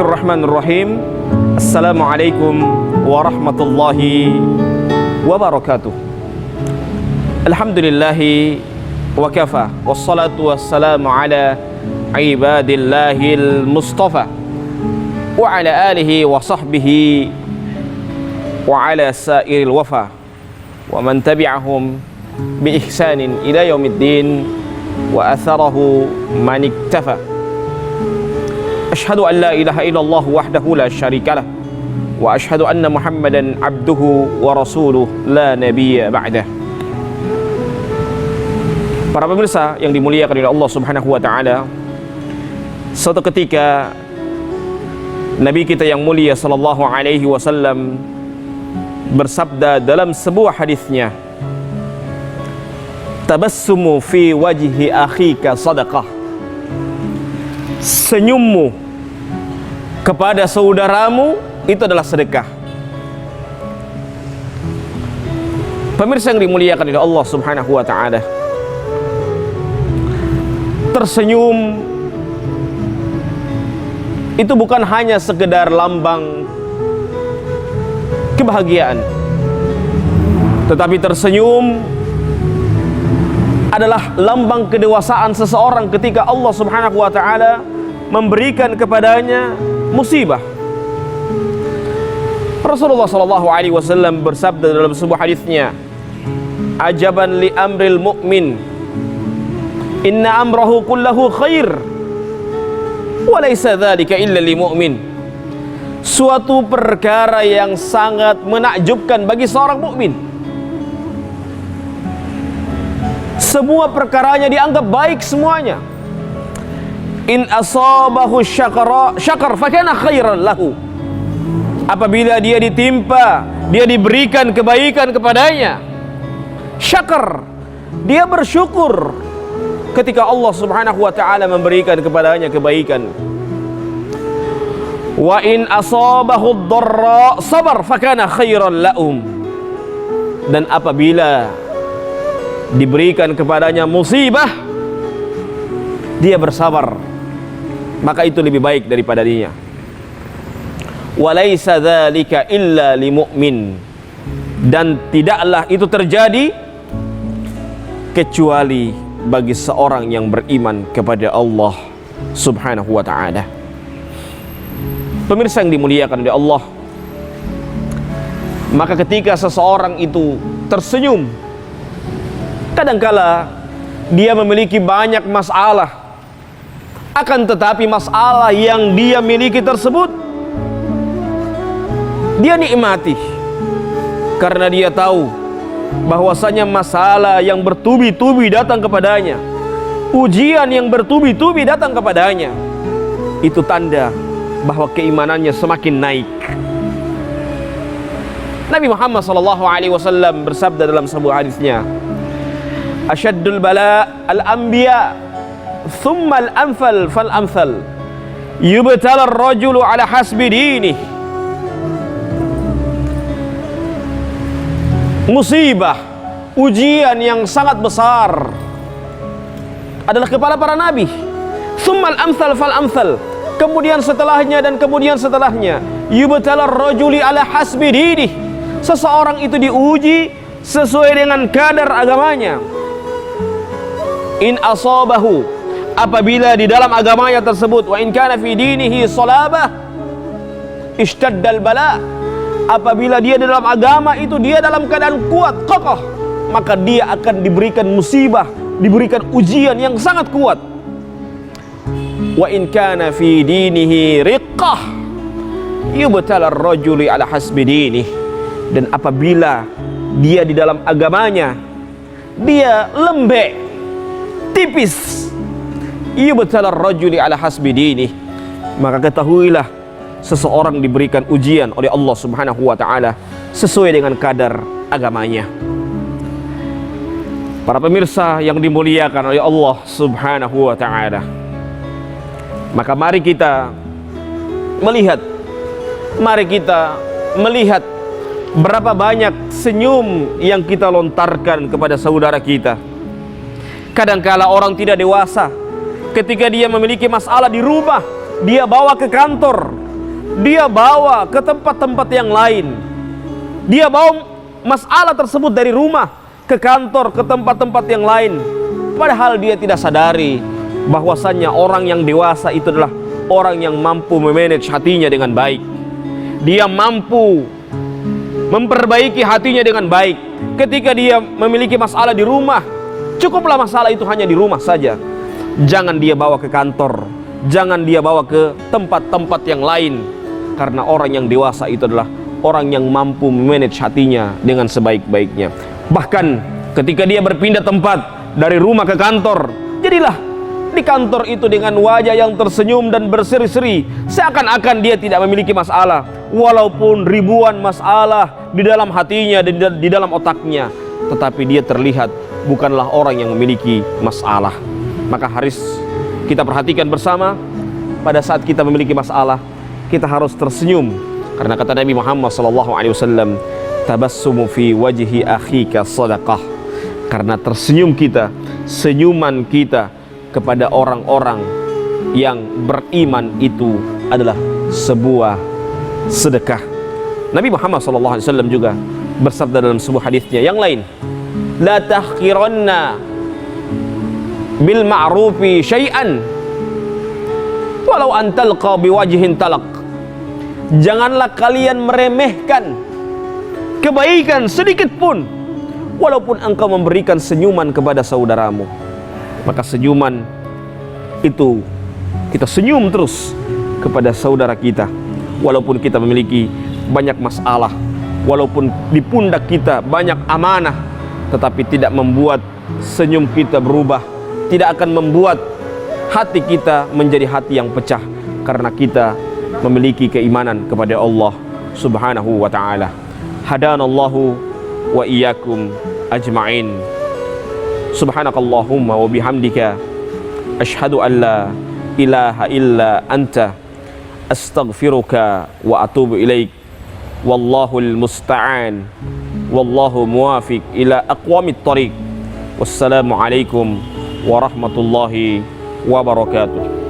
Bismillahirrahmanirrahim. Assalamualaikum warahmatullahi wabarakatuh. Alhamdulillahi wa kafa, wassalatu wassalamu ala ibadillahil mustafa wa ala alihi wa sahbihi wa ala sairil wafa wa man tabi'ahum bi ihsanin ila yaumiddin wa atharahu man iktafa. Asyhadu an la ilaha illallah wahdahu la syarikalah wa asyhadu anna Muhammadan abduhu wa rasuluh la nabiyya ba'dah. Para pemirsa yang dimuliakan oleh Allah Subhanahu wa taala, suatu ketika Nabi kita yang mulia sallallahu alaihi wasallam bersabda dalam sebuah hadisnya, tabassumu fi wajhi akhika sadaqah. Senyummu kepada saudaramu itu adalah sedekah. Pemirsa yang dimuliakan oleh Allah Subhanahu wa taala, tersenyum itu bukan hanya sekedar lambang kebahagiaan, tetapi tersenyum adalah lambang kedewasaan seseorang ketika Allah Subhanahu wa taala memberikan kepadanya musibah. Rasulullah sallallahu alaihi wasallam bersabda dalam sebuah hadisnya, ajaban li amril mu'min, inna amrahu kullahu khair wa laysa dzalika illa lil mu'min. Suatu perkara yang sangat menakjubkan bagi seorang mukmin. Semua perkaranya dianggap baik semuanya. In asabahu syakar fakana khairan lahu. Apabila dia ditimpa, dia diberikan kebaikan kepadanya, syakar, dia bersyukur ketika Allah Subhanahu wa taala memberikan kepadanya kebaikan. Wa in asabahu dharra sabar fakana khairan lahum. Dan apabila diberikan kepadanya musibah, dia bersabar, maka itu lebih baik daripada dirinya. Walaysa dzalika illa limu'min. Dan tidaklah itu terjadi kecuali bagi seorang yang beriman kepada Allah Subhanahu wa ta'ala. Pemirsa yang dimuliakan oleh Allah, maka ketika seseorang itu tersenyum, kadangkala dia memiliki banyak masalah, akan tetapi masalah yang dia miliki tersebut dia nikmati, karena dia tahu bahwasanya masalah yang bertubi-tubi datang kepadanya, ujian yang bertubi-tubi datang kepadanya, itu tanda bahwa keimanannya semakin naik. Nabi Muhammad sallallahu alaihi wasallam bersabda dalam sebuah hadisnya, asyaddul bala al-anbiya thumma al-amthal fal-amthal yubtala ar-rajulu ala hasbi dinih. Musibah, ujian yang sangat besar adalah kepada para nabi. Thumma al-amthal fal-amthal, kemudian setelahnya dan kemudian setelahnya, yubtala ar-rajuli ala hasbi dinih. Seseorang itu diuji sesuai dengan kadar agamanya. In asabahu, apabila di dalam agamanya tersebut, wa in kana fi dinihi salabah ishtaddal bala, apabila dia di dalam agama itu dia dalam keadaan kuat, kokoh, maka dia akan diberikan musibah, diberikan ujian yang sangat kuat. Wa in kana fi dinihi riqqah yubtala ar-rajulu ala hasbi dinih. Dan apabila dia di dalam agamanya dia lembek, tipis, yubtala ar-rajulu ala hasbi dinih, maka ketahuilah seseorang diberikan ujian oleh Allah Subhanahu wa taala sesuai dengan kadar agamanya. Para pemirsa yang dimuliakan oleh Allah Subhanahu wa taala, maka mari kita melihat berapa banyak senyum yang kita lontarkan kepada saudara kita. Kadangkala orang tidak dewasa, ketika dia memiliki masalah di rumah, dia bawa ke kantor, dia bawa ke tempat-tempat yang lain. Dia bawa masalah tersebut dari rumah ke kantor, ke tempat-tempat yang lain, padahal dia tidak sadari bahwasannya orang yang dewasa itu adalah orang yang mampu memanage hatinya dengan baik. Dia mampu memperbaiki hatinya dengan baik. Ketika dia memiliki masalah di rumah, cukuplah masalah itu hanya di rumah saja. Jangan dia bawa ke kantor, jangan dia bawa ke tempat-tempat yang lain. Karena orang yang dewasa itu adalah orang yang mampu memanage hatinya dengan sebaik-baiknya. Bahkan ketika dia berpindah tempat dari rumah ke kantor, jadilah di kantor itu dengan wajah yang tersenyum dan berseri-seri, seakan-akan dia tidak memiliki masalah, walaupun ribuan masalah di dalam hatinya dan di dalam otaknya, tetapi dia terlihat bukanlah orang yang memiliki masalah. Maka harus kita perhatikan bersama, pada saat kita memiliki masalah, kita harus tersenyum, karena kata Nabi Muhammad SAW, tabassumu fi wajhi akhika sadaqah. Karena tersenyum kita, senyuman kita kepada orang-orang yang beriman itu adalah sebuah sedekah. Nabi Muhammad SAW juga bersabda dalam sebuah hadisnya yang lain, la tahqiranna bil ma'rufi syai'an walau an talqa biwajhin talaq. Janganlah kalian meremehkan kebaikan sedikit pun, walaupun engkau memberikan senyuman kepada saudaramu. Maka senyuman itu, kita senyum terus kepada saudara kita, walaupun kita memiliki banyak masalah, walaupun di pundak kita banyak amanah, tetapi tidak membuat senyum kita berubah, tidak akan membuat hati kita menjadi hati yang pecah, karena kita memiliki keimanan kepada Allah Subhanahu wa ta'ala. Hadanallahu wa iyyakum ajma'in. Subhanakallahumma wa bihamdika asyhadu an la ilaha illa anta astaghfiruka wa atubu ilaik. Wallahul musta'an, wallahu muwafiq ila aqwamit thariq. Wassalamu alaikum warahmatullahi wabarakatuh.